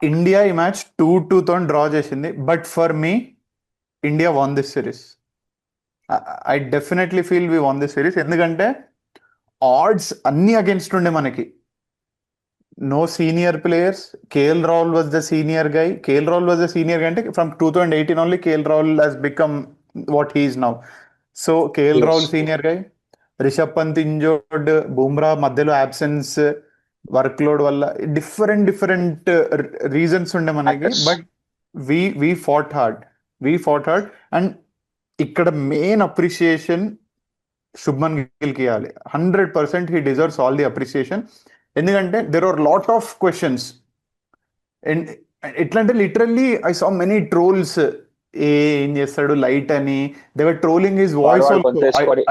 India ఈ match 2-2 తో draw చేసింది. But for me, India won this series. I definitely feel we won this series. ఎందుకంటే odds అన్ని against ఉండే మనకి. No senior players. KL Rahul was the senior guy. KL Rahul was the senior guy అంటే from 2018 only KL Rahul has become what he's now. So KL Rahul Yes. Senior guy, Rishabh Pant injured, Bumrah మధ్యలో absence, work load వల్ల different different reasons ఉండే మనకి. Factors. But we fought hard. We fought hard. And ఇక్కడ main appreciation Shubman గిల్కి ఇవ్వాలి. 100% he deserves all the appreciation. ఎందుకంటే there are lot of questions. And ఎట్లా అంటే literally I saw many trolls. ఏం చేస్తాడు లైట్ అని. దే వర్ ట్రోలింగ్ హిస్ వాడు వాయిస్ వాడు ఆల్సో. కొంతేసుకొని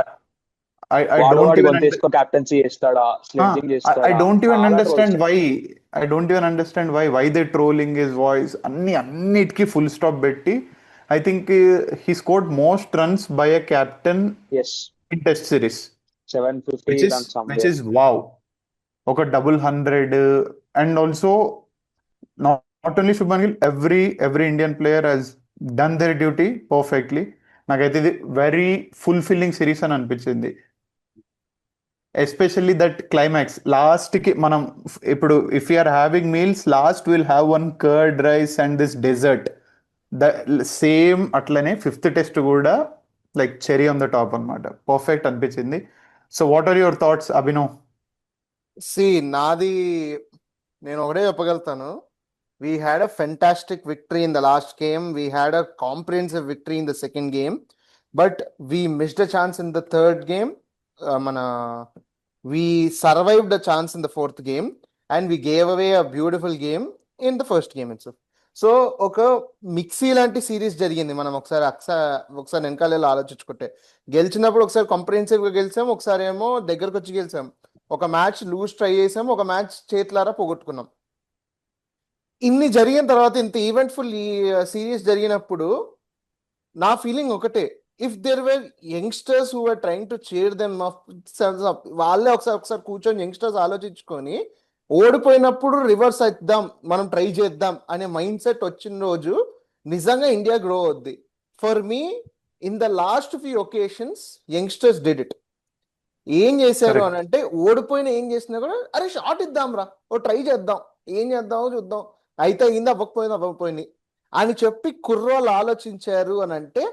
ఐ వాడు డోంట్ వాడి ఈవెన్ కొంతేసుకొని క్యాప్టెన్సీ చేస్తాడా, స్లెడ్జింగ్ ఐ చేస్తాడా, డోంట్ ఈవెన్ చాలా ట్రోల్స్ అండర్స్టాండ్ వై. ఉన్నాయి. I don't even understand why they trolling his voice. అన్నిటికీ ఫుల్ స్టాప్ పెట్టి I think he scored most runs by a captain ఎస్. In test series. 750 which is runs which somewhere. Is wow. ఒక double 100. And also not only Shubman Gill, every Indian player he's done their duty perfectly. నాకైతే ఇది very fulfilling series అని అనిపించింది. Especially that climax last కి మనం ఇప్పుడు if you're having meals last will have one curd rice and this dessert. The same అట్లనే fifth test కూడా like cherry on the top అన్నమాట. పర్ఫెక్ట్ అనిపించింది. So what are your thoughts Abhinav? See నాది నేను ఒకటే చెప్పగలుగుతాను. We had a fantastic victory in the last game. We had a comprehensive victory in the second game. But we missed a chance in the third game. మన we survived a chance in the fourth game and we gave away a beautiful game in the first game it's. So ఒక mixie లాంటి series జరిగింది. మనం ఒకసారి వెనకాల ఆలోచించుకుంటే గెలిచినప్పుడు ఒకసారి కాంప్రిహెన్సివ్ గా గెలిచాం, ఒకసారి ఏమో దగ్గరకు వచ్చి గెలిచాం. ఒక మ్యాచ్ లూజ్ ట్రై చేసాం, ఒక మ్యాచ్ చేతులారా పోగొట్టుకున్నాం. ఇన్ని జరిగిన తర్వాత, ఇంత ఈవెంట్ఫుల్ ఈ సిరీస్ జరిగినప్పుడు నా ఫీలింగ్ ఒకటే. If there were youngsters who are trying to cheer them up, వాళ్ళే ఒకసారి కూర్చొని యంగ్స్టర్స్ ఆలోచించుకొని ఓడిపోయినప్పుడు రివర్స్ అవుద్దాం, మనం ట్రై చేద్దాం అనే మైండ్ సెట్ వచ్చిన రోజు నిజంగా ఇండియా గ్రో అవుద్ది. For me, in the last few occasions youngsters did it. ఏం చేశారు అని కరెక్ట్. అంటే, ఓడిపోయిన ఏం చేసినా కూడా అరే షాట్ ఇద్దాం రా, ఓ ట్రై చేద్దాం, ఏం చేద్దామో చూద్దాం, అయితే అయింది, అవ్వకపోయింది అని చెప్పి కుర్రోళ్ళు ఆలోచించారు అని అంటే,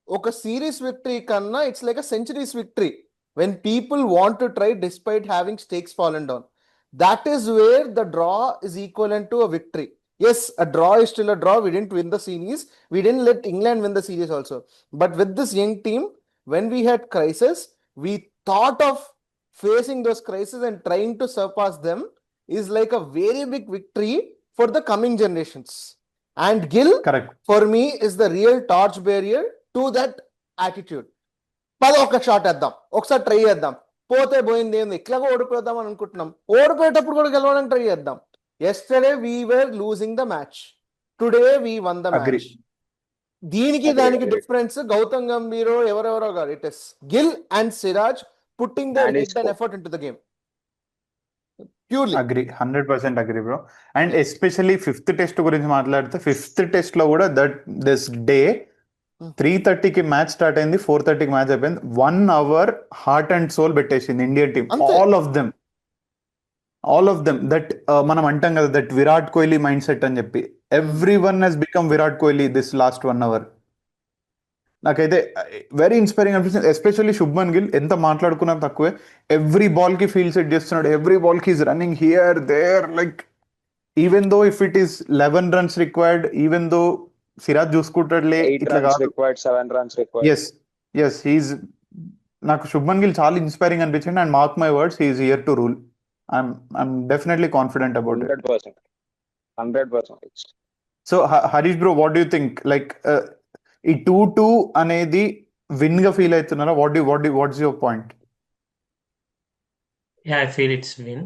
ఒక సిరీస్ విక్టరీ కన్నా it's like a centuries victory when people want to try despite having స్టేక్స్ fallen down. That is where the draw is equivalent to a victory. Yes, a draw is still a draw. We didn't win the series. We didn't let England win the series also. But with this young team, when we had crisis, we thought of facing those crises and trying to surpass them is like a very big victory for the coming generations. And Gill, correct. for me, is the real torch bearer to that attitude. ఒక shot వేద్దాం, ఒకసారి try చేద్దాం, పోతే పోయింది, ఏంది ఇట్లాగా ఓడిపోదాం అని అనుకుంటున్నాం, ఓడిపోయేటప్పుడు కూడా గెలవడానికి ట్రై చేద్దాం. Yesterday we were losing the match, today we won the agree. Match. దీనికి అగ్రీ దానికి అగ్రీ. డిఫరెన్స్ గౌతమ్ గంభీర్ ఎవరెవరో కాదు, it is Gill and Siraj putting their and head and score. Effort in to the game purely. Agree, 100% agree bro. And especially fifth test గురించి మాట్లాడితే fifth test లో కూడా this day 3:30కి match start అయింది, 4:30కి మ్యాచ్ అయిపోయింది. 1 hour హార్ట్ అండ్ సోల్ పెట్టేసింది Indian team. అంతే. ఆల్ ఆఫ్ దెమ్ దట్ మనం అంటాం కదా that Virat Kohli mind set అని చెప్పి. Everyone he's become Virat Kohli this last 1 hour. నాకైతే వెరీ ఇన్స్పైరింగ్ అనిపిస్తుంది. ఎస్పెషల్లీ శుభ్మన్ గిల్, ఎంత మాట్లాడుకున్నా తక్కువే. ఎవ్రీ బాల్ కి ఫీల్ సెట్ చేస్తున్నాడు, ఎవ్రీ బాల్ కి is running here there. Like even though if it is 11 runs required, even though Siraj చూసుకుంటాడులే, 8 ఇట్లా runs కాదు. required, 7 runs required. Yes, yes, he's. నాకు శుభ్మన్ గిల్ చాలా ఇన్స్పైరింగ్ అనిపించింది. And mark my words, he's here to rule. I'm definitely confident about it. 100%. 100%. So Harish bro, what do think? Like ఈ 2-2 అనేది win గా feel అవుతున్నారా? What's your point? I feel it's win.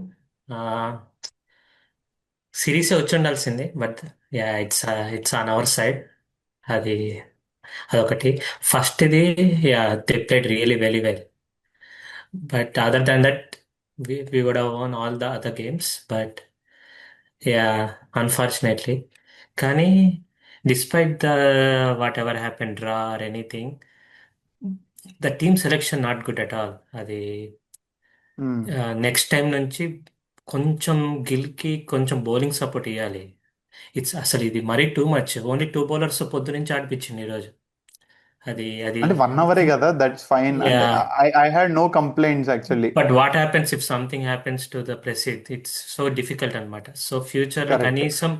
Series వచ్చి ఉండాల్సింది, but it's on our side. అది అదొకటి. First ఇది they played really very well, but other than that we would have one all the other games. But Yeah, unfortunately. కానీ despite the whatever happened, draw or anything, the team selection not good at all. అది next time నుంచి కొంచెం గిల్కి కొంచెం bowling support ఇవ్వాలి. అసలు ఇది మరీ too much. Only 2 bowlers పొద్దు నుంచి ఆడిపించింది ఈరోజు. అది అది అంటే 1 hour కదా, దట్స్ ఫైన్. అంటే Yeah. I had no complaints actually. But what happens if something happens to the press, it's so difficult అనమాట. సో ఫ్యూచర్ లో కరెక్ట్. కనీసం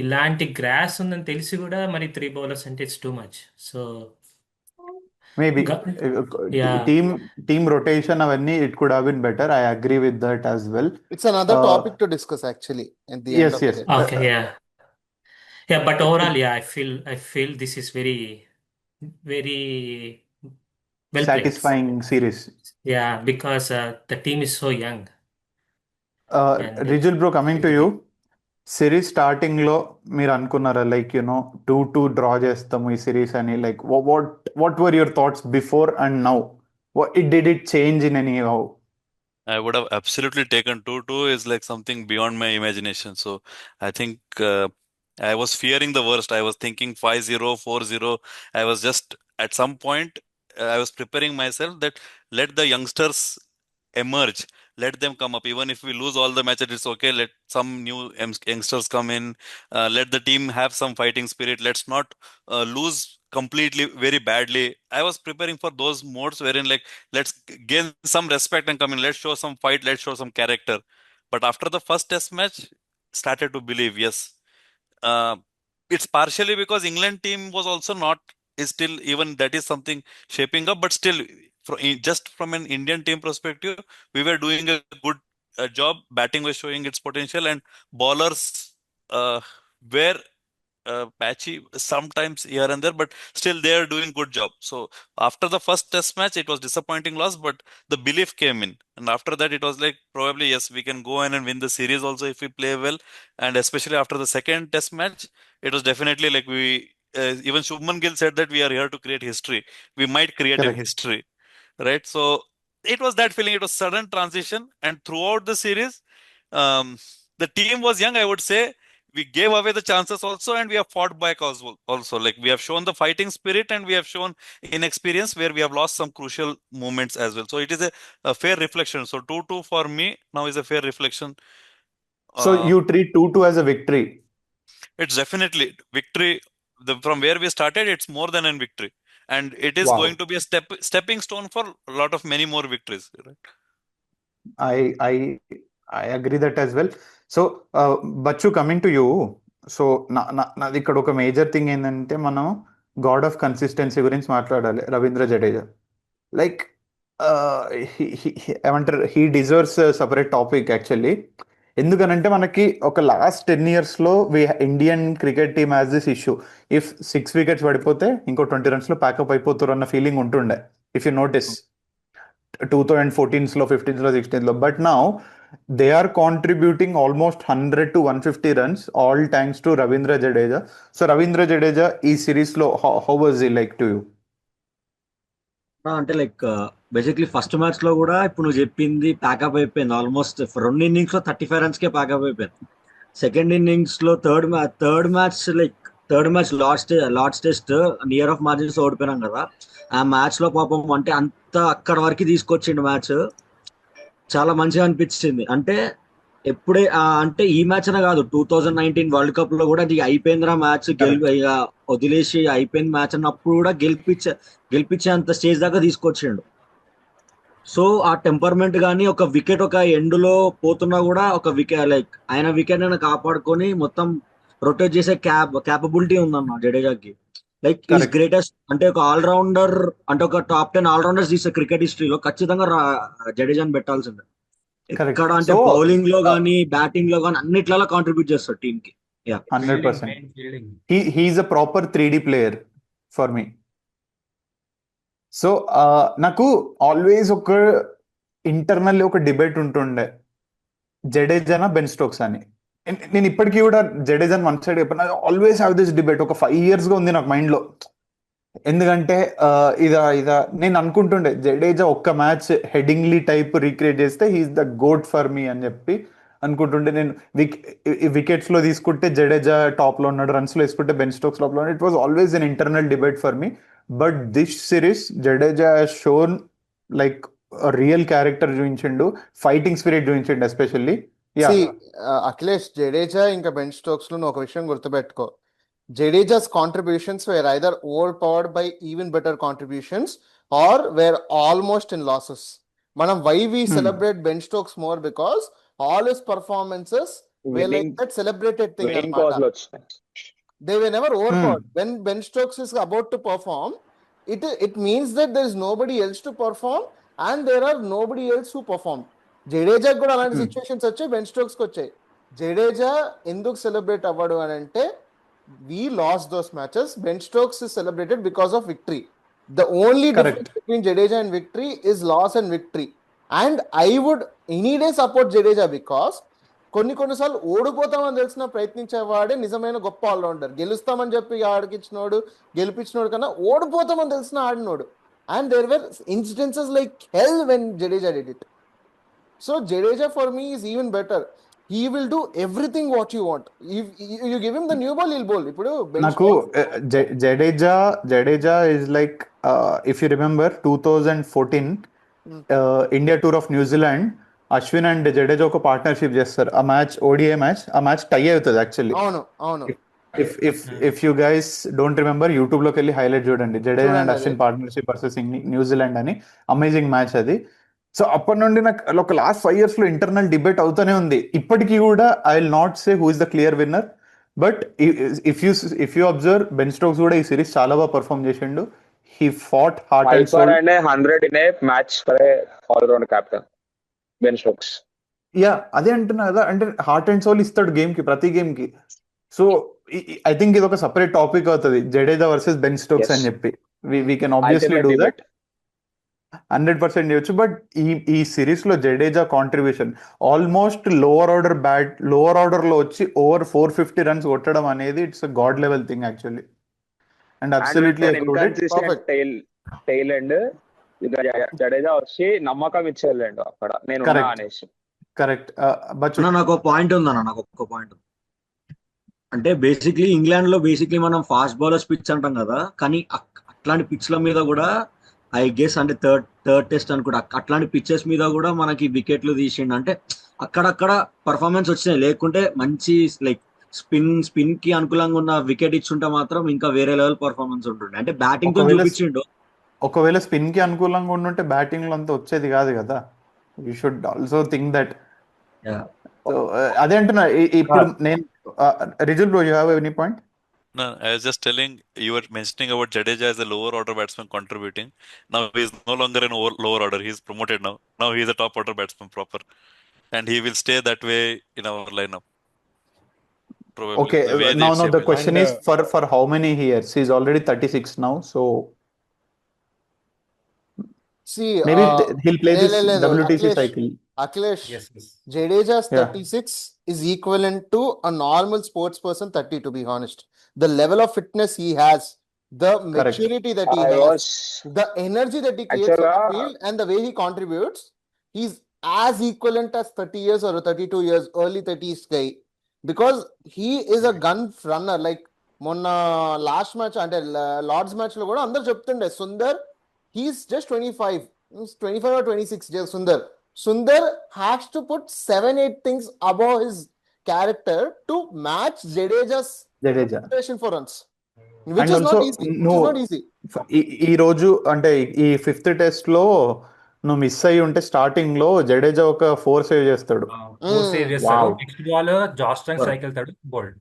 ఇలాంటి గ్రాస్ ఉందని తెలిసి కూడా మరి 3 బౌలర్స్ అంటే it's too much. So maybe yeah team rotation అవన్నీ it could have been better. I agree with that as well. It's another topic to discuss actually at the end ఎస్ of the ఎస్ day. Okay yeah but overall I feel this is very very well played. Satisfying series. Yeah because the team is so young and Rijul bro, coming to you, series starting లో మీరు అనుకున్నారా like 2-2 draw చేస్తాము ఈ series అని? Like what were your thoughts before and now? Did it change in any how? I would have absolutely taken 2-2 is like something beyond my imagination. So I think I was fearing the worst. I was thinking 5-0, 4-0. I was just at some point I was preparing myself that let the youngsters emerge. Let them come up. Even if we lose all the matches, it's okay. Let some new youngsters come in. Let the team have some fighting spirit. Let's not lose completely very badly. I was preparing for those modes wherein like let's gain some respect and come in. Let's show some fight. Let's show some character. But after the first test match, started to believe yes. Uh, it's partially because England team was also not is still even that is something shaping up, but still just from an Indian team perspective, we were doing a good job. Batting was showing its potential, and bowlers were patchy sometimes here and there, but still they are doing good job. So after the first test match, it was disappointing loss, but the belief came in, and after that it was like probably yes, we can go in and win the series also if we play well. And especially after the second test match, it was definitely like we even Shubman Gill said that we are here to create history. We might create a Correct. history, right? So it was that feeling. It was sudden transition, and throughout the series, the team was young, I would say. We gave away the chances also, and we have fought back also. Like we have shown the fighting spirit, and we have shown inexperience where we have lost some crucial moments as well. So it is a fair reflection. So 2-2 for me now is a fair reflection. So you treat 2-2 as a victory? It's definitely victory. From where we started, it's more than a victory, and it is Wow. going to be a stepping stone for a lot of many more victories, right? I agree that as well. So Bachchu, coming to you. So నాది ఇక్కడ ఒక major thing ఏంటంటే మనం God of consistency గురించి మాట్లాడాలి. Ravindra Jadeja like ఏమంటారు, he deserves separate topic actually. ఎందుకనంటే మనకి ఒక లాస్ట్ 10 yearsలో Indian cricket team has this issue. If 6 wickets పడిపోతే ఇంకో 20 runsలో ప్యాకప్ అయిపోతారు అన్న ఫీలింగ్ ఉంటుండే, ఇఫ్ యూ నోటీస్ 2014లో, 15లో, 16లో. But now they are contributing almost 100 to 150 runs, all thanks to Ravindra Jadeja. So Ravindra Jadeja ఈ సిరీస్ లో how was he like to you? అంటే లైక్ బేసిక్లీ ఫస్ట్ మ్యాచ్ లో కూడా ఇప్పుడు నువ్వు చెప్పింది ప్యాకప్ అయిపోయింది. ఆల్మోస్ట్ 2 innings లో 35 runs కే ప్యాకప్ అయిపోయింది. సెకండ్ ఇన్నింగ్స్ లో third match last test near of margins ఓడిపోయినాం కదా. ఆ మ్యాచ్ లో పాపం అంటే అంత అక్కడ వరకు తీసుకొచ్చిండు మ్యాచ్. చాలా మంచిగా అనిపించింది. అంటే ఎప్పుడే అంటే ఈ మ్యాచ్ అనే కాదు, 2019 వరల్డ్ కప్ లో కూడా అది అయిపోయిందిరా మ్యాచ్, వదిలేసి అయిపోయింది మ్యాచ్ అన్నప్పుడు కూడా గెలిపించే అంత స్టేజ్ దాకా తీసుకొచ్చిండు. సో ఆ టెంపర్మెంట్ కానీ ఒక వికెట్ ఒక ఎండ్ లో పోతున్నా కూడా ఒక వికెట్ లైక్ ఆయన వికెట్ అయినా కాపాడుకొని మొత్తం రొటేట్ చేసే క్యాపబిలిటీ ఉందన్న జడేజాకి. Like is greatest. అంటే ఒక ఆల్రౌండర్, అంటే ఒక టాప్ 10 ఆల్రౌండర్స్ తీసే క్రికెట్ హిస్టరీలో ఖచ్చితంగా జడేజాని పెట్టాల్సిందే. ఎక్కడ అంటే బౌలింగ్ లో గానీ బ్యాటింగ్ లో గానీ అన్నిట్లలో కాంట్రిబ్యూట్ చేస్తాడు టీమ్ కి. 100%. He's a proper 3D player for me. So నాకు ఆల్వేస్ ఒక ఇంటర్నల్లీ ఒక డిబేట్ ఉంటుండే, జడేజానా బెన్ స్టోక్స్ అని. నేను ఇప్పటికీ కూడా జడేజాని వన్ సైడ్ చెప్పాను. Always have this debate. ఒక 5 years గా ఉంది నాకు మైండ్లో. ఎందుకంటే ఇదా నేను అనుకుంటుండే జడేజా ఒక్క మ్యాచ్ హెడింగ్లీ టైప్ రీక్రియేట్ చేస్తే he's the goat for me అని చెప్పి అనుకుంటుంటే నేను వికెట్స్ లో తీసుకుంటే జడేజా టాప్ లో ఉన్నాడు, రన్స్ లో తీసుకుంటే బెన్ స్టోక్స్ టాప్ లో ఉన్నాడు. It was always an internal debate for me. But this series Jadeja shown like real character చూపించిండు, ఫైటింగ్ స్పిరిట్ చూపించిండు especially. Yeah see Akhilesh, Jadeja ఇంకా బెన్ స్టోక్స్ లో నువ్వు ఒక విషయం గుర్తుపెట్టుకో. Jadeja's contributions were either overpowered by even better contributions or were almost in losses. Why we celebrate Ben Stokes more? Because all his performances were like winnowing that celebrated thing. Winnowing Anamata. Cause లో వచ్చినాయి. They were never overpowered. When Ben Stokes is about to perform, it means that there is nobody else to perform and there are nobody else who perform. Jadeja కూడా అలాంటి situations వచ్చాయి, Ben Stokes కి వచ్చాయి. జడేజా ఎందుకు celebrate అవ్వడు అని అంటే, we lost those matches. Ben Stokes is celebrated because of victory. The only Correct. difference between Jadeja and victory is loss and victory. And I would any day support Jadeja because కొన్నిసార్లు ఓడిపోతామని తెలిసిన ప్రయత్నించేవాడే నిజమైన గొప్ప allrounder. గెలుస్తామని చెప్పి ఆడికిచ్చినోడు, గెలిపించినోడు కన్నా ఓడిపోతామని తెలిసిన ఆడినోడు. And there were instances like hell when Jadeja did it. So Jadeja for me is even better. He will do everything what you want. If you give him the new ball, he'll bowl. ఇప్పుడు Ben నాకు Stokes- Jadeja is like if you remember 2014 India tour of New Zealand, Ashwin and Jadeja ఒక partnership చేస్తారు. ఆ match ODI match, ఆ match tie అవుతుంది actually. అవును if you guys don't remember, YouTube లోకి వెళ్ళి హైలైట్ చూడండి, జడేజా అండ్ చూడండి అశ్విన్ పార్ట్నర్షిప్ వర్సెస్ న్యూజిలాండ్ అని. అమేజింగ్ మ్యాచ్ అది. సో అప్పటి నుండి నాకు ఒక లాస్ట్ 5 years లో ఇంటర్నల్ డిబేట్ అవుతూనే ఉంది. ఇప్పటికీ కూడా I will not say who is the clear winner, but if you observe, Ben Stokes కూడా ఈ సిరీస్ చాలా బాగా పర్ఫామ్ చేసిండు. He fought hard and Five for soul. and 100 in a match for a all-round captain. Ben Stokes. Yeah అదే అంటున్నా కదా, అంటే heart and soul ఇస్తాడు గేమ్ కి, ప్రతి గేమ్ కి. సో ఐ థింక్ ఇది ఒక సెపరేట్ టాపిక్ అవుతుంది, Jadeja versus Ben Stokes Yes. అని చెప్పి. We can obviously Ultimate do that, debate. 100% చేయొచ్చు. బట్ ఈ సిరీస్ లో Jadeja contribution almost lower order లో వచ్చి ఓవర్ 450 runs కొట్టడం అనేది it's God level thing actually. And And absolutely with an inconsistent Perfect. tail end, Jadeja వచ్చి నమ్మకం ఇచ్చేళ్ళండు అక్కడ నేను Correct. అనేసి. కరెక్ట్. బట్ నాకు ఒక పాయింట్ ఉందన్న, నాకు ఒక్క పాయింట్. అంటే బేసిక్లీ ఇంగ్లాండ్ లో మనం ఫాస్ట్ బౌలర్స్ పిచ్ అంటాం కదా, కానీ అట్లాంటి పిచ్ల మీద కూడా ఐ గెస్ అంటే థర్డ్ టెస్ట్ అనుకుంటా, అట్లాంటి పిచ్చెస్ మీద కూడా మనకి వికెట్లు తీసిండు. అంటే అక్కడక్కడ పర్ఫార్మెన్స్ వచ్చినాయి, లేకుంటే మంచి లైక్ స్పిన్ కి అనుకూలంగా ఉన్న వికెట్ ఇచ్చుంటే మాత్రం ఇంకా వేరే లెవెల్ పర్ఫార్మెన్స్ ఉంటుండే. అంటే బ్యాటింగ్ తో చూపించిండు. ఒకవేళ స్పిన్ కి అనుకూలంగా ఉండుంటే బ్యాటింగ్ లో అంతా వచ్చేది కాదు కదా. You should also think that. So అదే అంటున్నా. ఇప్పుడు నేను Rijul bro, you have any point? No, I was just telling, you were mentioning about Jadeja as a lower order batsman contributing. Now he is no longer in lower order. He is promoted now. Now he is a top order batsman proper, and he will stay that way in our lineup. Probably. Okay, The way they now shape the it. question is for how many years? He's already 36 now, so See, maybe he'll play this లేదు, WTC Akhilesh. cycle. Akhilesh, Yes, yes. Jadeja's Yeah. 36 is equivalent to a normal sports person 30, to be honest. The level of fitness he has, the Correct. maturity that he I has, was the energy that he creates on the Actually, field, and the way he contributes, he's as equivalent as 30 years or a 32 years, early 30s guy. Because he is a gun runner. Like, మొన్న last match అంటే Lord's match లో కూడా అందరు చెప్తుండే, Sundar he's just 25. He's 25 or 26, Sundar has to put 7-8 things above his character to match Jadeja's Jadeja. preparation for runs, which And is not also, easy. no, Which is not easy. ఈ రోజు అంటే ఈ 5th test లో నువ్వు miss అయ్యి ఉంటే starting లో జడేజా ఒక 4 సేవ్ చేస్తాడు. 4 సేవ్ చేస్తాడు. Wow. Next ball Josh Tongue strike వెళ్తాడు, బోల్డ్.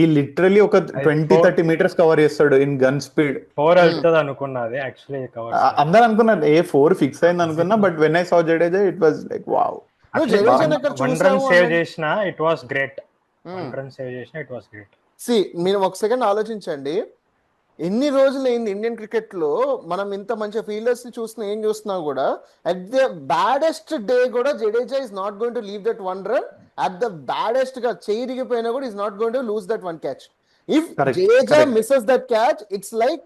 ఈ లిటరలీ ఒక 20-30 meters కవర్ చేస్తాడు ఇన్ గన్ స్పీడ్. 4 వెళ్తుంది అనుకున్నది యాక్చువల్లీ కవర్. అందరు అనుకున్నారు 4 ఫిక్స్ అయింది అనుకున్నా, but when I saw Jadeja it was like wow. No, Jadeja ఎక్కడ 1 చూసావు రన్ సేవ్ అన్నది- చేసినా it was great. 1 run save చేసినా ఇట్ వాస్ గ్రేట్. See, మీరు ఒక సెకండ్ ఆలోచించండి. ఎన్ని రోజులు అయింది ఇండియన్ క్రికెట్ లో మనం ఇంత మంచి ఫీల్డర్స్ ని చూస్తున్నా కూడా, అట్ ద బ్యాడెస్ట్ డే కూడా Jadeja is not going to leave that 1 run. At the baddest గా చేయిరిగిపోయినా కూడా is not going to lose that 1 catch. If Correct, Jadeja correct. Misses that catch, it's like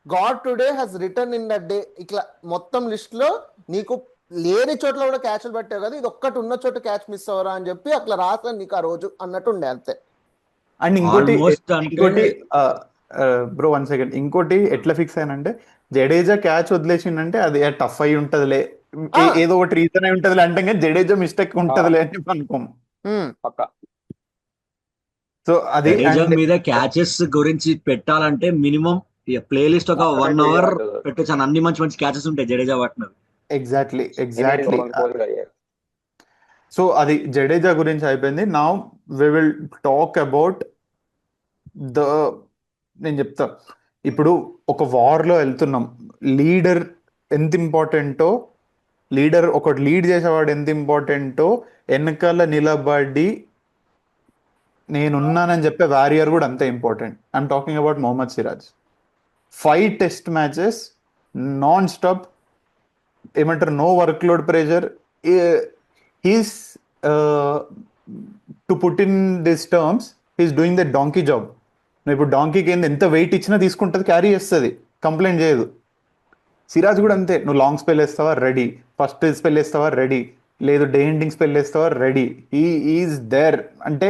God today has return in that day. ఇట్లా మొత్తం list లో నీకు లేని చోట్ల కూడా క్యాచ్లు పట్టావు కదా, ఇది ఒక్కటి ఉన్న చోట క్యాచ్ మిస్ అవ్వరా అని చెప్పి అట్లా రాసాను నీకు ఆ రోజు అన్నట్టు ఉండే అంతే. అండ్ ఇంకోటి ఆల్మోస్ట్ అంటే ఇంకోటి బ్రో 1 సెకండ్, ఇంకోటి ఎట్లా ఫిక్స్ అయినంటే జడేజా క్యాచ్ వదిలేసిండంటే అది టఫ్ అయి ఉంటదిలే, ఆ, ఏదో ఒకటి రీజన్ అయి ఉంటదిలే అంటే కానీ జడేజా మిస్టేక్ ఉంటదిలే అని అనుకోం. ఉమ్, పక్క సో అది జడేజా అండ్ మీద క్యాచెస్ గురించి పెట్టాలంటే మినిమం ప్లేలిస్ట్ ఒక 1 మాత్రమే అవర్ కాదు పెట్టొచ్చు. అన్ని మంచి మంచి క్యాచెస్ ఉంటాయి జడేజా పట్టినవి. ఎగ్జాక్ట్లీ ఎనిమిది ఎగ్జాక్ట్లీ. గోల్ అయ్యాయి. సో అది జడేజా గురించి అయిపోయింది. Now we will talk about the నేను చెప్తా. ఇప్పుడు ఒక వార్లో వెళ్తున్నాం, లీడర్ ఎంత ఇంపార్టెంటో, ఒకటి లీడ్ చేసేవాడు ఎంత ఇంపార్టెంటో, వెనకాల నిలబడి నేనున్నానని చెప్పే వారియర్ కూడా అంతే important. I'm talking about Mohammed Siraj. 5 test matches non stop, ఏమంటారు, no work load pressure. He's to put in this terms, he's doing the donkey job. నువ్వు ఇప్పుడు డాంకీకి ఏంది ఎంత వెయిట్ ఇచ్చినా తీసుకుంటుంది, క్యారీ చేస్తుంది, కంప్లైంట్ చేయదు. సిరాజ్ కూడా అంతే, నువ్వు లాంగ్ స్పెల్ వేస్తావా రెడీ, ఫస్ట్ స్పెల్ వేస్తావా రెడీ, లేదు డే ఎండింగ్ స్పెల్ వేస్తావా రెడీ. ఈజ్ దేర్ అంటే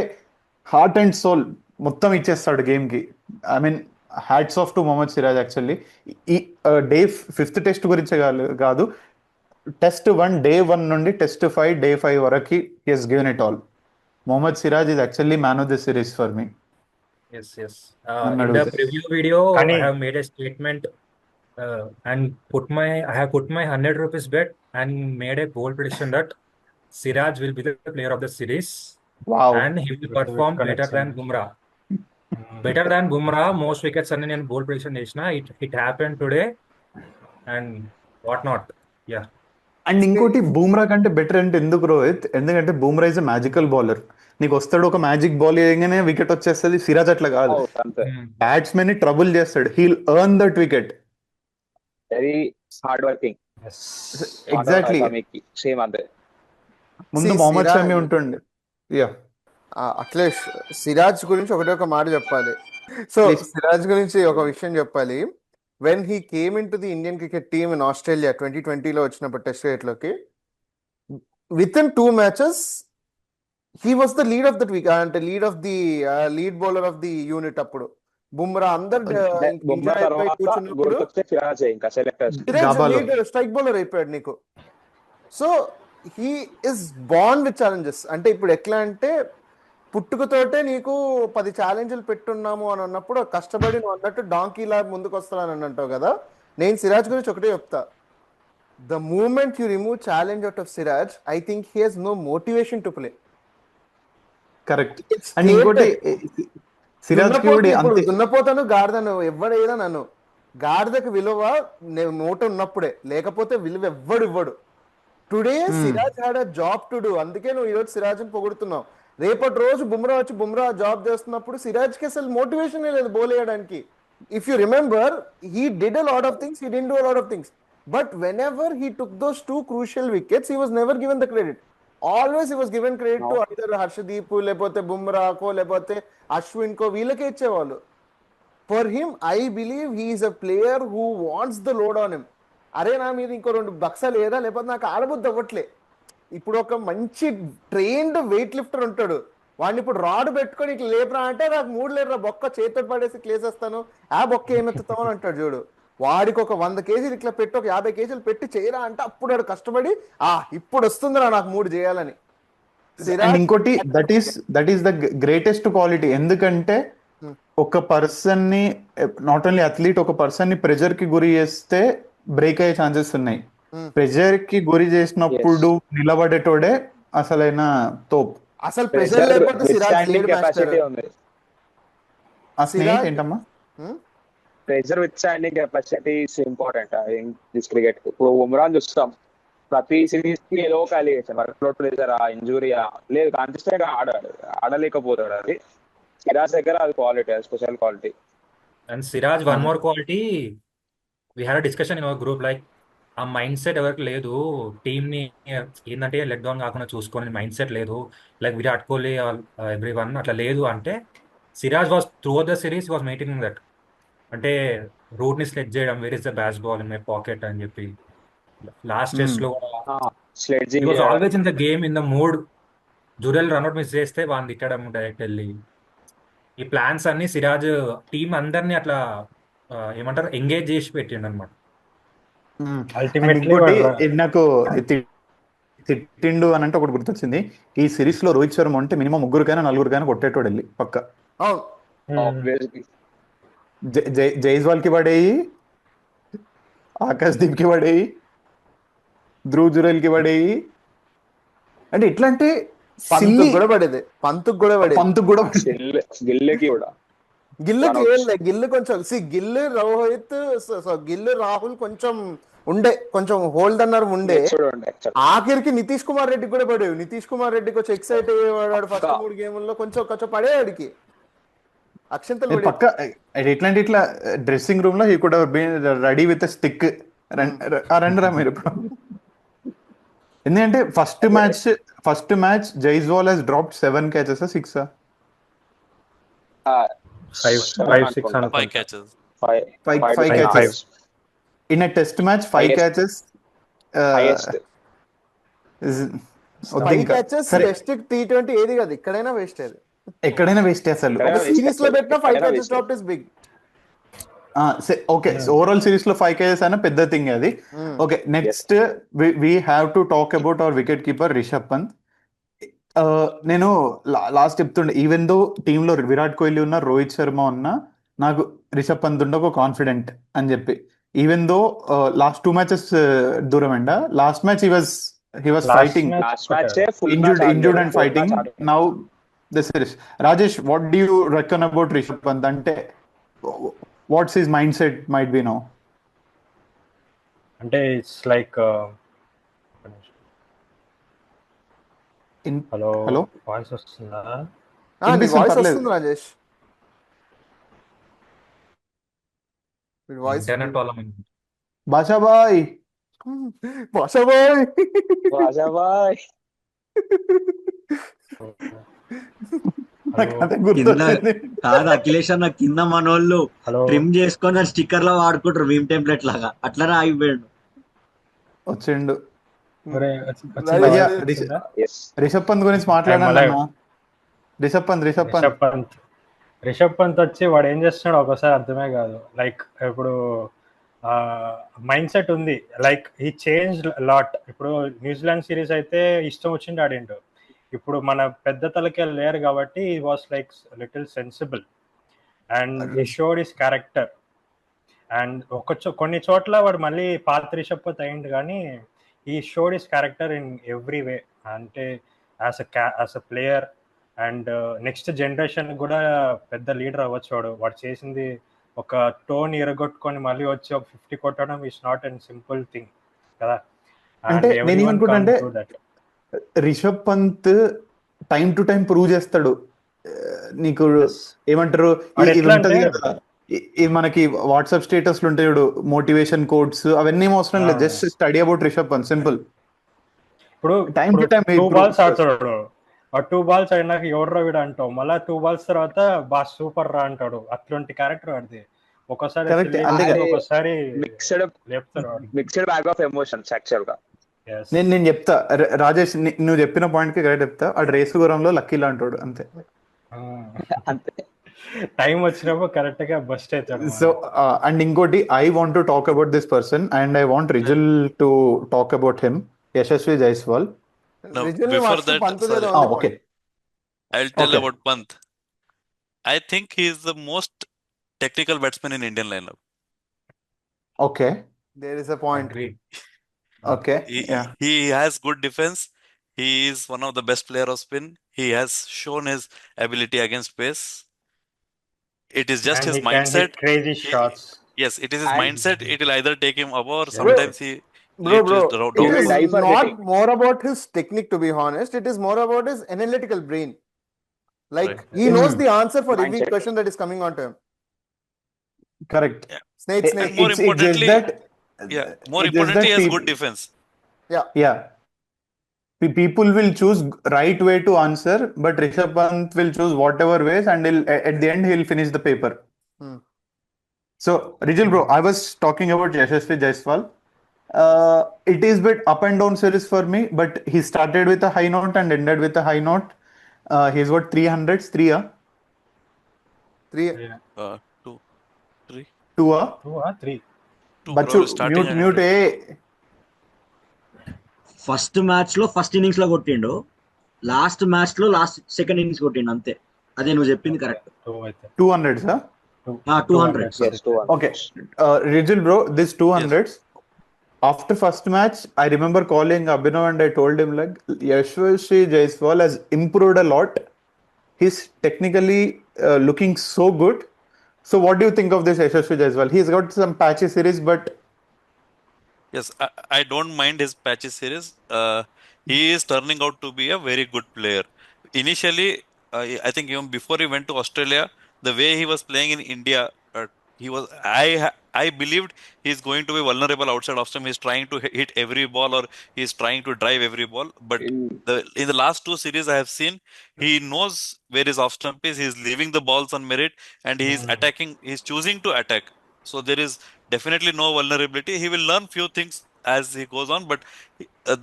హార్ట్ అండ్ సోల్ మొత్తం ఇచ్చేస్తాడు గేమ్కి. I mean hats off to Mohammed Siraj. Actually ఈ డే 5th టెస్ట్ గురించి కాదు, టెస్ట్ 1 డే 1 నుండి టెస్ట్ 5 డే 5 వరకు he has given it all. Mohammed Siraj is actually man of the series for me. Yes, yes. నన్ను In the అడిగితే preview video, కానీ I have made a statement and I have put my 100 rupees bet and made a bold prediction that Siraj will be the player of the series wow. and he will with perform better connection. than Bumrah. Better than Bumrah, most wickets అని నేను bold prediction చేసిన. It happened today and what not. Yeah. And ఇంకోటి బూమ్రా కంటే better అంటే ఎందుకు రోహిత్, ఎందుకంటే Bumrah is a magical bowler. నీకు వస్తాడు ఒక మ్యాజిక్ బాల్ వేయగానే వికెట్ వచ్చేస్తుంది. సిరాజ్ అట్లా కాదు, అవుట్ అంతే. బ్యాట్స్మెన్ ని ట్రబుల్ చేస్తాడు, he'll earn that wicket. Very hard working. Yes. Exactly. Same అంతే. ముందు See, మొహమ్మద్ సిరాజ్ షమి ఉంటుండే. యా అఖిలేష్, సిరాజ్ గురించి ఒకటే ఒక మాట చెప్పాలి. So please. సిరాజ్ గురించి ఒక విషయం చెప్పాలి. When he came in to the Indian cricket team in Australia 2020లో వచ్చినప్పుడు టెస్ట్ రేట్లోకి, with in 2 matches he was the lead of that week, అంటే lead bowler of the unit. అప్పుడు బుమ్రా అందరు బొమ్మ ఇంజర్ అయిపోయి తర్వాత కూర్చున్నప్పుడు గుర్తొస్తే సిరాజ్ ఇంకా సెలెక్టర్స్. సిరాజ్ గాబాలో. లీడ్ స్ట్రైక్ బౌలర్ అయిపోయాడు నీకు. So he is bond with challenges. అంటే ఇప్పుడు ఎట్లా అంటే పుట్టుకతోటే నీకు 10 ఛాలెంజ్లు పెట్టున్నాము అని అన్నప్పుడు కష్టపడి నువ్వు అన్నట్టు డాంకీలా ముందుకు వస్తానని అంటావు కదా. నేను సిరాజ్ గురించి ఒకటే చెప్తా, the moment you remove challenge out of Siraj, I think he has no motivation to play. Correct. And ఇంకోటి సిరాజ్ కి కూడా అంతే. దున్నపోతాను గాడిదను ఎవడైనా నన్ను, గాడిదకు విలువ నోట ఉన్నప్పుడే, లేకపోతే విలువ ఎవ్వడు ఇవ్వడు. Today Siraj had a job to do. అందుకే నువ్వు ఈరోజు సిరాజ్ని పొగుడుతున్నావు. రేపటి రోజు బుమ్రా జాబ్ చేస్తున్నప్పుడు సిరాజ్కి అసలు మోటివేషన్ లేదు బౌల్ వేయడానికి. If you remember, he did a lot of things, he did do a lot of things, but when ever he took those 2 crucial wickets, he was never given the credit. Always he was given credit to either Harshdeep, లేకపోతే బుమ్రాకో, లేకపోతే అశ్విన్కో, వీళ్ళకే ఇచ్చేవాళ్ళు. For him I believe he is a player who wants the load on him. అరే నా మీద ఇంకో 2 బక్సాలు లేదా, లేకపోతే నాకు ఆడబుద్ధి అవ్వట్లే. ఇప్పుడు ఒక మంచి ట్రైన్డ్ వెయిట్ లిఫ్టర్ ఉంటాడు, వాడిని ఇప్పుడు రాడ్ పెట్టుకొని ఇట్లా లేపరా అంటే నాకు 3 లేదురా, బొక్క చేతితో పడేసి క్లేసేస్తాను, ఆ బొక్క ఏమెత్తుతావు అని అంటాడు చూడు. వాడికి ఒక 100 కేజీలు ఇట్లా పెట్టి, ఒక 50 కేజీలు పెట్టి చేయరా అంటే అప్పుడు వాడు కష్టపడి ఇప్పుడు వస్తుందిరా నాకు 3 చేయాలని. అండ్ ఇంకోటి that is the greatest quality. ఎందుకంటే ఒక పర్సన్ ని, నాట్ ఓన్లీ అథ్లీట్, ఒక పర్సన్ ని ప్రెజర్ కి గురి చేస్తే బ్రేక్ అయ్యే ఛాన్సెస్ ఉన్నాయి. ప్రెజర్ కి గురి చేసినప్పుడు నిలబడేటోడే అసలైన తోప్. అసలు ప్రెషర్ లేకపోతే సిరాజ్ లేడు మాస్టర్. కెపాసిటీ ఉంది. ఆ స్నేహిత్ ఏంటమ్మా? Pressure with standing capacity is important in this cricket. ఇప్పుడు ఉమ్రాన్ చూస్తాం, ప్రతి సిరీస్ కి ఏదో ఒక అలిగేషన్, వర్క్లోడ్ ప్రెజర్, ఇంజురియా, లేదు కాన్సిస్టెంట్ గా ఆడలేకపోతాడు. అది సిరాజ్ దగ్గర అది quality, special quality. And Siraj, one more quality. We had a discussion in our group, like ఆ మైండ్ సెట్ ఎవరికి లేదు, టీమ్ని ఏంటంటే లెట్ డౌన్ కాకుండా చూసుకొని మైండ్ సెట్ లేదు, like Virat Kohli every one అట్లా లేదు. అంటే Siraj was through the series was maintaining that, అంటే రూట్ని సెలెక్ట్ చేయడం, where is the bats ball in my pocket అని చెప్పి. Last test Hmm. లో కూడా he స్లెడ్జింగ్ was చేయడం. always in the game in the mood. Jurel run out miss చేస్తే వాడిని తిట్టడం డైరెక్ట్ వెళ్ళి. ఈ ప్లాన్స్ అన్ని సిరాజ్ టీం అందరినీ అట్లా ఏమంటారు ఎంగేజ్ చేసి పెట్టిండు అనమాట. అండ్ అల్టిమేట్లీ ఇంకోటి వాడు నాకు తిట్టిండు అని అంటే ఒకటి గుర్తొచ్చింది. ఈ సిరీస్ లో రోహిత్ శర్మ ఉంటే మినిమం ముగ్గురికైనా నలుగురికైనా కొట్టేటోడు వెళ్ళి పక్క. అవును. Obviously. జైస్వాల్ కి పడేయి, ఆకాశ్ దీప్ కి పడేయి, ధ్రువ్ జురేల్ కి పడేయి. అంటే ఎట్లా అంటే పంతుకు సిల్లీ కూడా పడేది, పంతుకు కూడా పడేది, పంత్ కూడా గిల్లకి కూడా గిల్లుకి Run outs. ఏం గిల్లు కొంచెం గిల్లు రోహిత్ గిల్లు రాహుల్ కొంచెం ఉండే, కొంచెం హోల్డ్ అన్నారు ఉండే. చూడండి ఆఖరికి నితీష్ కుమార్ రెడ్డికి కూడా పడేవి. నితీష్ కుమార్ రెడ్డి కొంచెం ఎక్సైట్ అయ్యేవాడు ఫస్ట్ 3 గేముల్లో, కొంచెం కొంచెం పడేవాడికి అక్షంతలు పడేవి. పక్క ఎట్లాంటి ఇట్లా డ్రెస్సింగ్ రూమ్ లో he could ready with stick రండిరా మీరు ఇప్పుడు. ఎందుకంటే first match Jaiswal has dropped 7 catches 6 5, 6 5 అనుకుంటా. catches. Five Five catches in a test match. 5 Highest. catches highest. వద్దు 5 ఇంకా. catches సరే, బెస్ట్ T20 ఏది కాదు, ఎక్కడైనా వేస్ట్ అది. ఎక్కడైనా వేస్ట్ అసలు. ఎక్కడైనా waste సిరీస్ లో అసలు. పెట్టిన 5 ఎక్కడైనా catches waste. Dropped is big. Okay, overall series లో 5 catches అయినా పెద్ద థింగ్ అది. Okay, next we have to talk about our wicket keeper Rishabh Pant. నేను లాస్ట్ చెప్తుండే, ఈవెన్ దో టీంలో విరాట్ కోహ్లీ ఉన్న, రోహిత్ శర్మ ఉన్నా, నాకు రిషబ్ పంత్ ఉండే ఒక కాన్ఫిడెంట్ అని చెప్పి. ఈవెన్ దో లాస్ట్ 2 matches దూరం and last match he was Last fighting, match last match full injured and fighting. Now the series. Rajesh, what do you reckon about Rishabh Pant? అంటే what's his mindset might be now? అంటే it's like hello hello, voice వస్తుందా? నీ వినిపిస్తుంది, voice పర్లేదు. వస్తుంది Rajesh, voice internet problem. Bashabhai, Bashabhai. Rajabhai. నాకు అదే కింద గుర్తొచ్చింది. కాదు అఖిలేష్ అన్న, కింద మనోళ్ళు హలో ట్రిమ్ చేసుకొని స్టిక్కర్ లో వాడుకుంటారు మీమ్ టెంప్లెట్ లాగా, అట్లనే ఆగిపోయాడు. వచ్చిండు. ఒరే, భయ్యా, వచ్చిందా? Yes. రిషబ్ పంత్ గురించి మాట్లాడండి alive. అన్న. రిషబ్ పంత్ రిషబ్ పంత్ వచ్చి వాడు ఏం చేస్తున్నాడు ఒకసారి అర్థమే కాదు. లైక్ ఇప్పుడు మైండ్ సెట్ ఉంది, లైక్ ఈ చేంజ్ లాట్. ఇప్పుడు న్యూజిలాండ్ సిరీస్ అయితే ఇష్టం వచ్చింది ఆడిండు. ఇప్పుడు మన పెద్ద తలకే లేరు కాబట్టి ఈ was like little sensible and ఈ షోడ్ ఇస్ క్యారెక్టర్. అండ్ కొన్ని చోట్ల వాడు మళ్ళీ పాత రిషబ్ పంత్ అయిండు, కానీ ఈ showed is character in every way. అంటే as a player and next generation కూడా పెద్ద లీడర్ అవ్వచ్చు వాడు. వాడు చేసింది ఒక టోన్ ఎరగొట్టుకొని మళ్ళీ వచ్చి ఒక 50 కొట్టడం is not and simple thing కదా. అంటే నేను ఏమనుకుంటా, Rishabh Pant time to time prove చేస్తాడు. నీకు ఏమంటారు, ఇది ఉంటది కదా, ఇది మనకి వాట్సాప్ స్టేటస్ లో ఉంటాయి చూడు, మోటివేషన్ కోడ్స్, అవన్నీ అవసరం లేదు. Just study about Rishabh Pant, simple. ఇప్పుడు టైం టు టైం 2 balls ఆడతాడు. ఆ 2 balls అయినాక ఎవడ్రా వీడు అంటావు, మళ్ళా 2 balls తర్వాత బా సూపర్ రా అంటాడు. అట్లాంటి క్యారెక్టర్ వాడిది. ఒకసారి ఒకసారి mixed bag of emotions actual గా. నేను చెప్తా రాజేష్, నువ్వు చెప్పిన పాయింట్ కి కరెక్ట్ చెప్తా. ఆ రేసు గురంలో లక్కీ లాంటాడు అంతే. అంతే, టైం వచ్చినప్పుడు కరెక్ట్ గా బస్ట్ అవుతాడు. సో అండ్ ఇంకోటి, I want to talk about this person and I want రిజల్ to talk about him, Yashasvi Jaiswal. No, before that, sorry, okay, I'll tell about Pant. I think he is the most technical batsman in Indian lineup. Okay, there is a point. Okay, He has good defense. He is one of the best player of spin. He has shown his ability against pace. It is just his mindset. Crazy shots. Yes, it is his mindset. It will either take him up or sometimes he Bro, it is not more about his technique, to be honest. It is more about his analytical brain. Like, he knows the answer for every question that is coming onto him. Correct. Snake. More importantly, he has good defense. Yeah. People will choose right way to answer, but Rishabh Pant will choose whatever ways, and at the end he'll finish the paper. So, Rijal bro, I was talking about Yashasvi Jaiswal. It is bit up and down series for me, but he started with a high note and ended with a high note. He's got 300s, 3 3 2, 3, 2 2 or 3? 2 Bachu, probably starting mute, at mute, 100. First match లో first innings లో కొట్టిండు, last match లో second innings కొట్టిండు అంతే. అదే నువ్వు చెప్పింది correct. 2 అయితే 200s, huh? 200. Yes, 200. Okay, Rijal bro, this 200s. After first match, I remember calling Abhinav and I told him like Yashasvi Jaiswal has improved a lot. He's technically looking so good. So what do you think of this Yashasvi Jaiswal? He's got some patchy series, but Yes, I don't mind his patches series. He is turning out to be a very good player. Initially, I think even before he went to Australia, the way he was playing in India, he was. I believed he's going to be vulnerable outside off stump. He's trying to hit every ball or he's trying to drive every ball. But in the last two series I have seen, he knows where his off stump is. He's leaving the balls on merit and he's attacking. He's choosing to attack. So there is definitely no vulnerability. He will learn few things as he goes on, but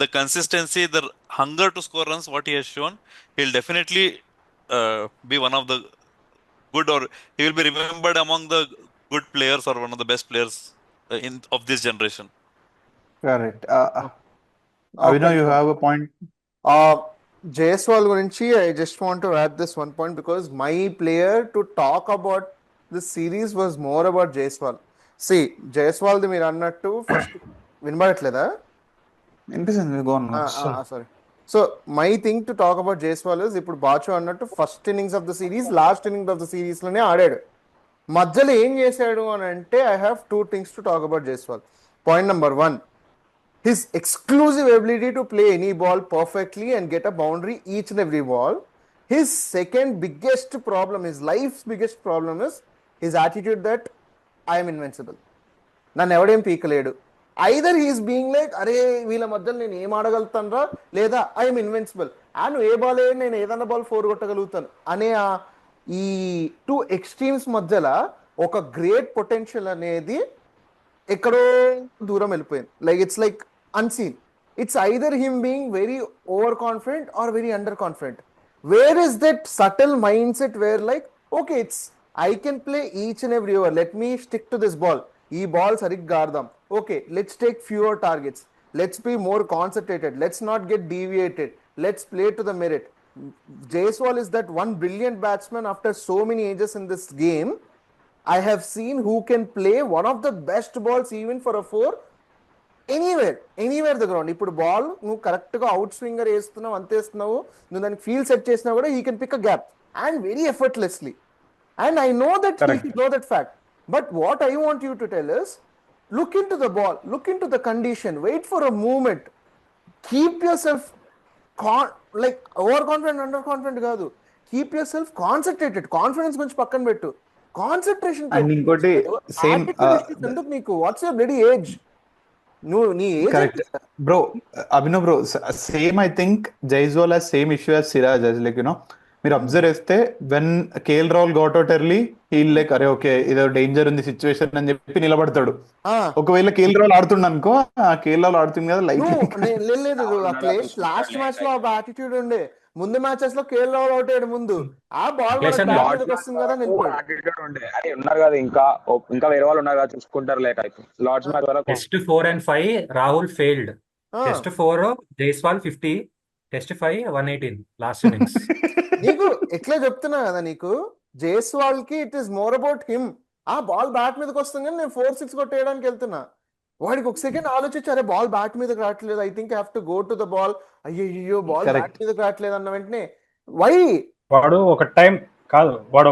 the consistency, the hunger to score runs, what he has shown, he'll definitely be one of the good, or he will be remembered among the good players or one of the best players of this generation. correct. Abhinav, you have a point. Jaiswal గురించి I just want to add this one point because my player to talk about this series was more about Jaiswal. See జైస్వాల్ది మీరు అన్నట్టు first వినబడట్లేదా? Sorry. So my thing to talk about Jaiswal is, ఇప్పుడు బాచు అన్నట్టు first innings of the series, last innings of the series లోనే ఆడాడు. మధ్యలో ఏం చేశాడు అని అంటే I have 2 things to talk about Jaiswal. Point number 1, his exclusive ability to play any ball perfectly and get a boundary each and every ball. His second biggest problem, his life's biggest problem is his attitude that I am invincible. నన్ను ఎవడేం పీకలేడు. Either he's being like అరే వీళ్ళ మధ్యలో నేను ఏం ఆడగలుగుతాను, లేదా I'm invincible, నువ్వు ఏ ball నేను ఏదన్నా బాల్ 4 కొట్టగలుగుతాను అనే ఈ 2 extremes మధ్యలో ఒక గ్రేట్ పొటెన్షియల్ అనేది ఎక్కడో దూరం వెళ్ళిపోయింది. Like it's like unseen. It's either him being very overconfident or very underconfident. Where is that subtle mindset where like, okay, it's I can play each and every over. Let me stick to this ball. Ee ball sarigga aardam. Okay, let's take fewer targets. Let's be more concentrated. Let's not get deviated. Let's play to the merit. Jaiswal is that one brilliant batsman after so many ages in this game. I have seen who can play one of the best balls even for a 4 anywhere the ground. ఇప్పుడు ball నువ్వు correct గా outswinger వేస్తున్నావు, అంతేస్తున్నావు, నువ్వు దానికి field set చేసినా కూడా he can pick a gap and very effortlessly. And I know that he know that fact. But what I want you to tell is, look into the ball, look into the condition, wait for a movement, keep yourself like overconfident, underconfident కాదు, keep yourself concentrated. Confidence గురించి పక్కన పెట్టు, concentration. And ఇంకోటి same ఎందుకు నీకు, what's your bloody age? నువ్వు నీ age correct bro. Abhinav bro, same I think Jaiswal has same issue as Siraj as, like you know, మీరు అబ్జర్వ్ చేస్తే when KL Rahul got out early he like అరే okay ఇదో danger ఉంది situation అని చెప్పి నిలబడతాడు. ఒకవేళ కేఎల్ రాహుల్ ఆడుతుండ అనుకో, కేఎల్ రాహుల్ ఆడుతుంది కదా లైక్ లేదు, లాస్ట్ మ్యాచ్ లో ఆ యాటిట్యూడ్ ఉండే. ముందు మ్యాచెస్ లో కేఎల్ రాహుల్ అవుట్ అయ్యాడు, ముందు ఆ బాల్ వస్తుంది కదా ఉన్నారు కదా, ఇంకా వేరే వాళ్ళు ఉన్నారు కదా చూసుకుంటారు. లేట్ అయిపోయి లార్డ్స్ మ్యాచ్ వరకు test 4 and 5 Rahul failed. Test 4 Jaiswal 50, test 5 118 last innings. నీకు ఎట్లా చెప్తున్నా కదా, నీకు జైస్వాల్ కి it is more about him. ఆ బాల్ బ్యాట్ మీదకి వస్తుంది కానీ నేను 4-6 కొట్టేయడానికి వెళ్తున్నా. వాడికి ఒక సెకండ్ ఆలోచించి అరే బాల్ బ్యాట్ మీదకి రావట్లేదు, I think have to go to the ball, అయ్యో బాల్ బ్యాట్ మీదకి రావట్లేదు అన్న వెంటనే వై వాడు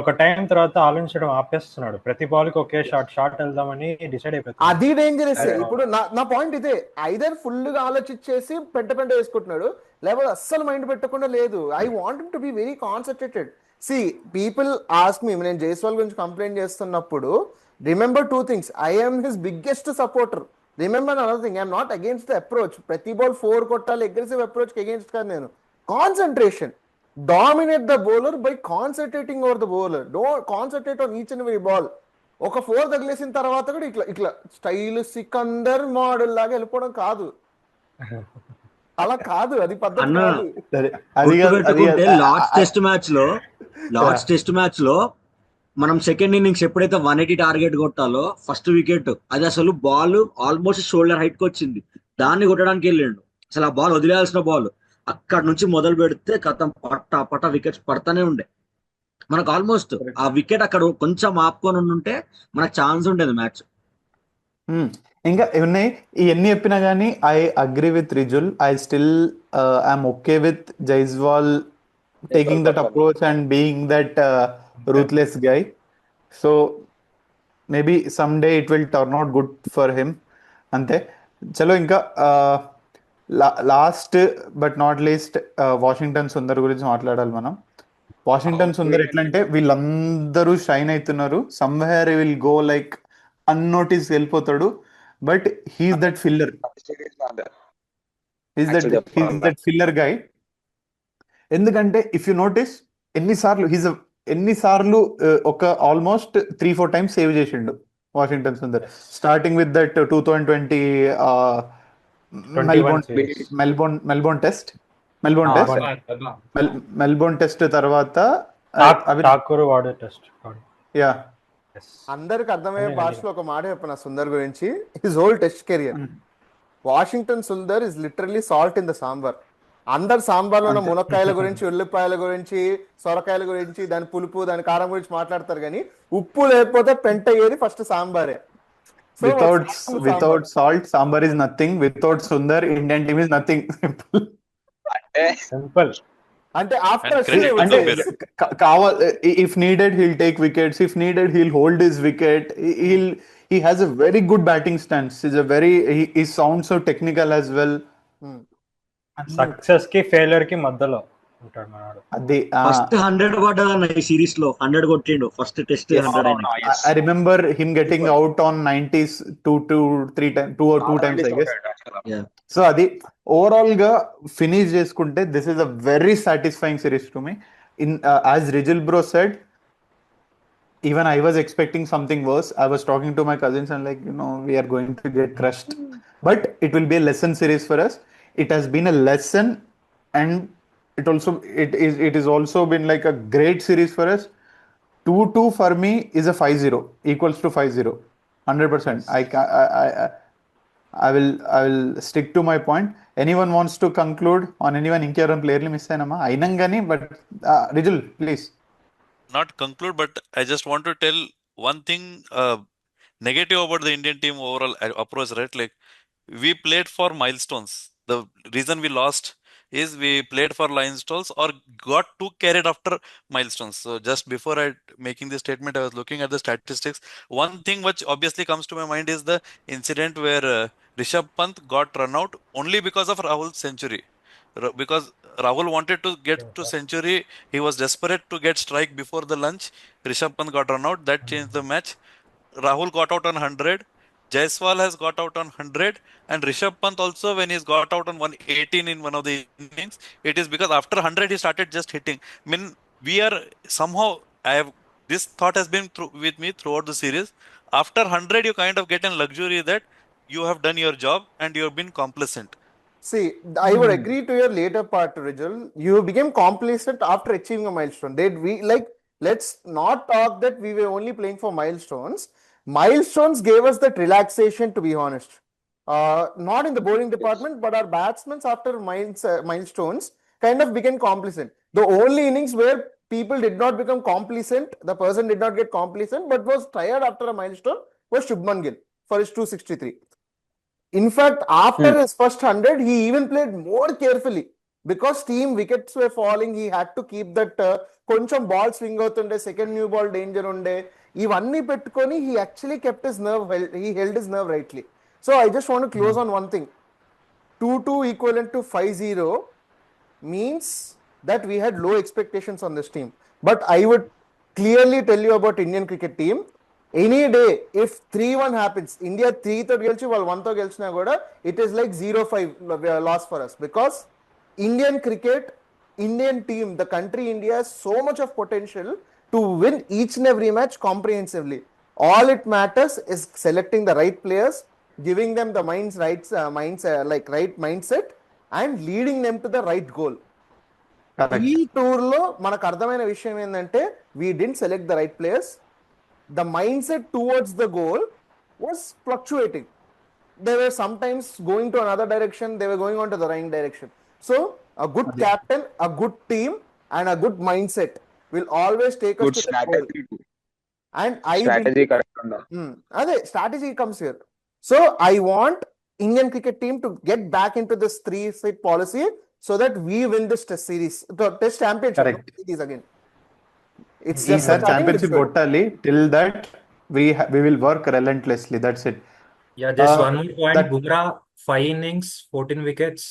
ఒక టైం తర్వాత ఆలోచించడం ఆపేస్తున్నాడు. ప్రతి బాల్ కి ఒకే షాట్ వెళ్దామని డిసైడ్ అయిపోతుంది. అది డేంజరస్. ఇప్పుడు నా పాయింట్ ఇదే, ఐదర్ ఫుల్ గా ఆలోచించేసి పెంట వేసుకుంటున్నాడు, లేకపోతే అస్సలు మైండ్ పెట్టకుండా లేదు. I want to be very concentrated. See people ask me, నేను జైస్వాల్ గురించి కంప్లైంట్ చేస్తున్నప్పుడు remember 2 things. I am his biggest supporter. Remember another thing, I'm not against the approach. ప్రతి బాల్ 4 కొట్టాలి అగ్రెసివ్ అప్రోచ్ కి అగేన్స్ట్ కాదు నేను. Concentration, dominate the bowler by concentrating over the bowler. Don't concentrate on each and every ball. ఒక 4 తగిలేసిన తర్వాత కూడా ఇట్లా ఇట్లా స్టైల్ సికందర్ మోడల్ లాగా వెళ్ళిపోవడం కాదు. అలా కాదు, అది పద్ధతి అన్న కాదు. అది అది కాదు అది గుర్తుపెట్టుకుంటే కాదు. లార్డ్స్ టెస్ట్ మ్యాచ్ లో మనం సెకండ్ ఇన్నింగ్స్ ఎప్పుడైతే 180 టార్గెట్ కొట్టాలో ఫస్ట్ వికెట్, అది అసలు బాల్ ఆల్మోస్ట్ షోల్డర్ హైట్ కి వచ్చింది, దాన్ని కొట్టడానికి వెళ్ళిండు. అసలు ఆ బాల్ వదిలేయాల్సిన బాల్, అక్కడ నుంచి మొదలు పెడితే కథం పట్ట వికెట్స్ పడతానే ఉండే. మనకు ఆల్మోస్ట్ ఆ వికెట్ అక్కడ కొంచెం ఆపుకొని ఉంటే మనకు ఛాన్స్ ఉండేది మ్యాచ్. ఇంకా ఉన్నాయి ఇవన్నీ చెప్పినా కానీ I agree with Rijul. I still I'm okay with Jaiswal taking that approach and being that ruthless guy. So maybe some day it will turn out good for him. అంతే. చలో ఇంకా last but not least Washington Sundar గురించి మాట్లాడాలి మనం. Washington Sundar ఎట్లా అంటే వీళ్ళందరూ shine అవుతున్నారు, somewhere will go like unnoticed వెళ్ళిపోతాడు. But he's that filler, he's that filler guy. ఎందుకంటే ఇఫ్ యు నోటీస్ ఎన్నిసార్లు ఒక ఆల్మోస్ట్ 3-4 టైమ్స్ సేవ్ చేసిండు Washington Sundar. Starting with that 2020 Melbourne test తర్వాత ఠాకూర్ వాడే టెస్ట్. యా అందరికి అర్థమయ్యే భాషలో ఒక మాట చెప్పిన సుందర్ గురించి. His whole test career, Washington Sundar is literally salt in the sambar. అందరు సాంబార్లో ఉన్న మునక్కాయల గురించి, ఉల్లిపాయల గురించి, సొరకాయల గురించి, దాని పులుపు దాని కారం గురించి మాట్లాడతారు, కానీ ఉప్పు లేకపోతే పెంట అయ్యేది ఫస్ట్ సాంబారే. Without salt sambar is nothing. Without Sundar Indian team is nothing. Simple. అంటే ఆఫ్టర్ అంటే if needed he'll take wickets, if needed he'll hold his wicket, he has a very good batting stance. He sounds so technical as well. Success కి failure కి మధ్యలో ఉంటాడు మనవాడు. అది first 100 పడ్డదన్న ఈ series లో, 100 కొట్టిండు first test 100. I remember him getting out on 90s 2 or 2 times I guess. So అది ఓవరాల్ గా ఫినిష్ చేసుకుంటే this is a very satisfying series to me. In as Rijul bro said, even I was expecting something worse. I was talking to my cousins and like, we are going to get crushed. But it will be a lesson series for us. It has been a lesson, and it is also been like a great series for us. 2-2 for me is a 5-0, equals to 5-0, 100%. I will stick to my point. Anyone wants to conclude on anyone? Inkevaram player miss ayinama ainangani, but Rijul, please. Not conclude, but I just want to tell one thing negative about the Indian team overall approach, right? Like, we played for milestones. The reason we lost is we played for milestones or got too carried after milestones. So just before making this statement, I was looking at the statistics. One thing which obviously comes to my mind is the incident where Rishabh Pant got run out only because of Rahul's century. Because Rahul wanted to get to century, he was desperate to get strike before the lunch. Rishabh Pant got run out, that changed the match. Rahul got out on 100. Jaiswal has got out on 100, and Rishabh Pant also, when he's got out on 118 in one of the innings, it is because after 100 he started just hitting. I mean, we are somehow, this thought has been with me throughout the series. After 100 you kind of get a luxury that you have done your job and you have been complacent. See, I would agree to your later part, Rijul. You became complacent after achieving a milestone. Let's not talk that we were only playing for milestones. Milestones gave us that relaxation, to be honest. Not in the bowling department, but our batsmen after milestones kind of became complacent. The only innings where people did not become complacent, the person did not get complacent, but was tired after a milestone, was Shubman Gill for his 263. In fact, after his first 100, he even played more carefully because team wickets were falling. He had to keep that koncham ball swing outunde, second new ball danger unde. Ivanni pettukoni, he actually kept his nerve, he held his nerve rightly. So I just want to close on one thing. 2-2 equivalent to 5-0 means that we had low expectations on this team. But I would clearly tell you about Indian cricket team. Any day, if 3-1 happens, India 3-తో గెలిచి వాళ్ళు 1-తో గెలిచినా కూడా it is like 0-5 loss for us, because Indian cricket, Indian team, the country India has so much of potential to win each and every match comprehensively. All it matters is selecting the right players, giving them the right mindset, and leading them to the right goal. Correct. ఈ టూర్లో మనకు అర్థమైన విషయం ఏంటంటే we didn't select the right players. The mind set towards the goal was fluctuating. They were sometimes going to another direction, they were going on to the right direction. So a good captain, a good team, and a good mindset will always take us good to the goal. Strategy, And I strategy correct ఉందా? అదే strategy comes here. So I want Indian cricket team to get back into this 3-sit policy so that we win this test series, test championship, Correct. not series again. It's just ఈసారి starting with championship good. కొట్టాలి. Till that we will work relentlessly. That's it. Yeah, just Uh, one more point. that- Bumrah, 5 innings, 14 wickets,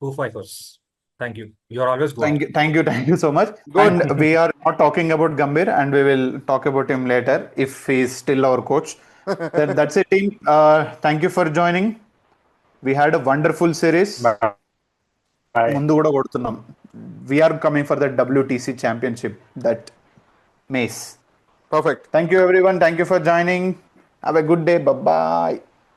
2 fifers. Thank you. You are always good. Thank you so much. And we are not talking about Gambhir, and we will talk about him later if he is still our coach. That's it, team. Thank you for joining. We had a wonderful series. Bye. ముందు కూడా కొడుతున్నాం. We are coming for the WTC championship, that Mace. Perfect. Thank you everyone. Thank you for joining. Have a good day. Bye bye.